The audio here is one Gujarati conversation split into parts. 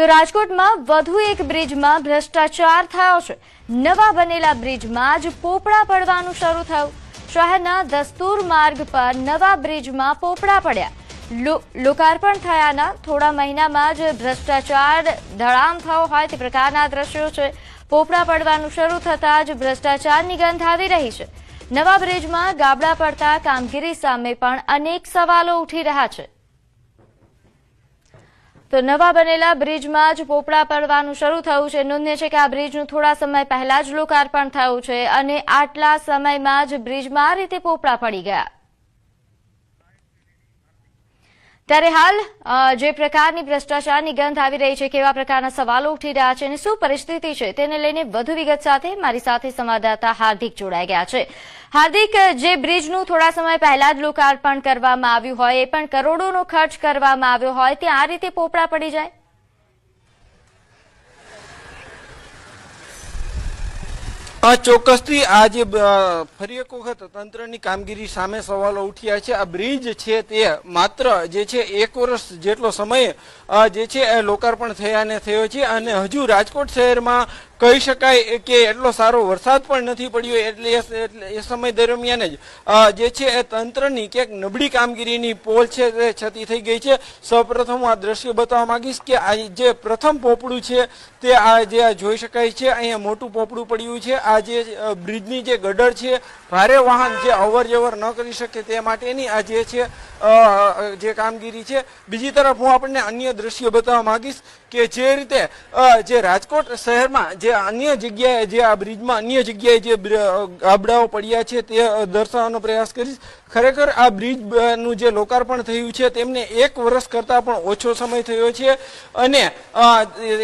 તો રાજકોટમાં વધુ એક બ્રિજમાં ભ્રષ્ટાચાર થયો છે। નવા બનેલા બ્રિજમાં જ પોપડા પડવાનું શરૂ થયું। શહેરના દસ્તુર માર્ગ પર નવા બ્રિજમાં પોપડા પડ્યા। લોકાર્પણ થયાના થોડા મહિનામાં જ ભ્રષ્ટાચાર ધડામ થયો હોય તે પ્રકારના દ્રશ્યો છે। પોપડા પડવાનું શરૂ થતાં જ ભ્રષ્ટાચારની ગંધ આવી રહી છે। નવા બ્રિજમાં ગાબડા પડતા કામગીરી સામે પણ અનેક સવાલો ઉઠી રહ્યા છે। તો નવા બનેલા બ્રિજમાં જ પોપડા પડવાનું શરૂ થયું છે। નોંધનીય છે કે આ બ્રિજનું થોડા સમય પહેલા જ લોકાર્પણ થયું છે અને આટલા સમયમાં જ બ્રિજમાં આ રીતે પોપડા પડી ગયા। ત્યારે હાલ જે પ્રકારની ભ્રષ્ટાચારની ગંધ આવી રહી છે, કેવા પ્રકારના સવાલો ઉઠી રહ્યા છે અને શું પરિસ્થિતિ છે તેને લઈને વધુ વિગત સાથે મારી સાથે સંવાદદાતા હાર્દિક જોડાઈ ગયા છે। હાર્દિક, જે બ્રિજનું થોડા સમય પહેલા જ લોકાર્પણ કરવામાં આવ્યું હોય, એ પણ કરોડોનો ખર્ચ કરવામાં આવ્યો હોય, ત્યાં આ રીતે પોપડા પડી જાય? ચોક્કસથી આજે ફરી એક વખત તંત્રની કામગીરી સામે સવાલો ઉઠ્યા છે। આ બ્રિજ છે તે માત્ર જે છે 1 વર્ષ જેટલો સમય જે છે લોકાર્પણ થયાને થયો છે અને હજુ રાજકોટ શહેરમાં કહી શકાય કે એટલો સારો વરસાદ પણ નથી પડ્યો, એટલે એ સમય દરમિયાન જ જે છે એ તંત્રની ક્યાંક નબળી કામગીરીની પોલ છે તે છતી થઈ ગઈ છે। સૌપ્રથમ આ દ્રશ્ય બતાવવા માંગીશ કે આ જે પ્રથમ પોપડું છે તે આ જે જોઈ શકાય છે, અહીંયા મોટું પોપડું પડ્યું છે। આ જે બ્રિજની જે ગટર છે, ભારે વાહન જે અવર જવર ન કરી શકે તે માટેની આ જે છે જે કામગીરી છે। બીજી તરફ હું આપણને અન્ય દ્રશ્યો બતાવવા માંગીશ કે જે રીતે જે રાજકોટ શહેરમાં જે અન્ય જગ્યાએ જે આ બ્રિજમાં અન્ય જગ્યાએ જે ગાબડાઓ પડ્યા છે તે દર્શાવવાનો પ્રયાસ કરીશ। ખરેખર આ બ્રિજનું જે લોકાર્પણ થયું છે તેમને 1 વર્ષ કરતાં પણ ઓછો સમય થયો છે અને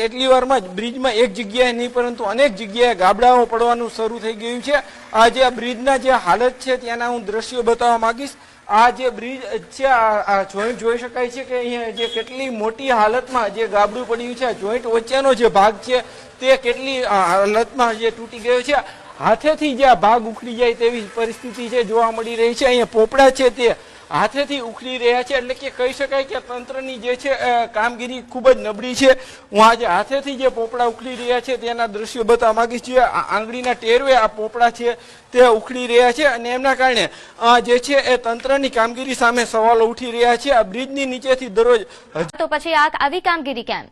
એટલી વારમાં જ બ્રિજમાં એક જગ્યાએ નહીં પરંતુ અનેક જગ્યાએ ગાબડાઓ પડવાનું શરૂ થઈ ગયું છે। આ જે બ્રિજના જે હાલત છે ત્યાંના હું દ્રશ્યો બતાવવા માંગીશ। આ જે બ્રિજ છે આ જોઈન્ટ જોઈ શકાય છે કે અહીંયા જે કેટલી મોટી હાલતમાં જે ગાબડું પડ્યું છે, જોઈન્ટ વચ્ચેનો જે ભાગ છે તે કેટલી હાલતમાં જે તૂટી ગયો છે। હાથેથી જે આ ભાગ ઉખડી જાય તેવી પરિસ્થિતિ છે જોવા મળી રહી છે। અહીંયા પોપડા છે તે હાથેથી ઉખડી રહ્યા છે, એટલે કે કહી શકાય કે તંત્રની જે છે કામગીરી ખૂબ જ નબળી છે। હું આજે હાથેથી જે પોપડા ઉખડી રહ્યા છે તેના દ્રશ્યો બતાવવા માંગીશ। આંગળીના ટેરવે આ પોપડા છે તે ઉખડી રહ્યા છે અને એમના કારણે જે છે એ તંત્રની કામગીરી સામે સવાલો ઉઠી રહ્યા છે। આ બ્રિજની નીચેથી દરરોજ તો પછી આવી કામગીરી કેમ?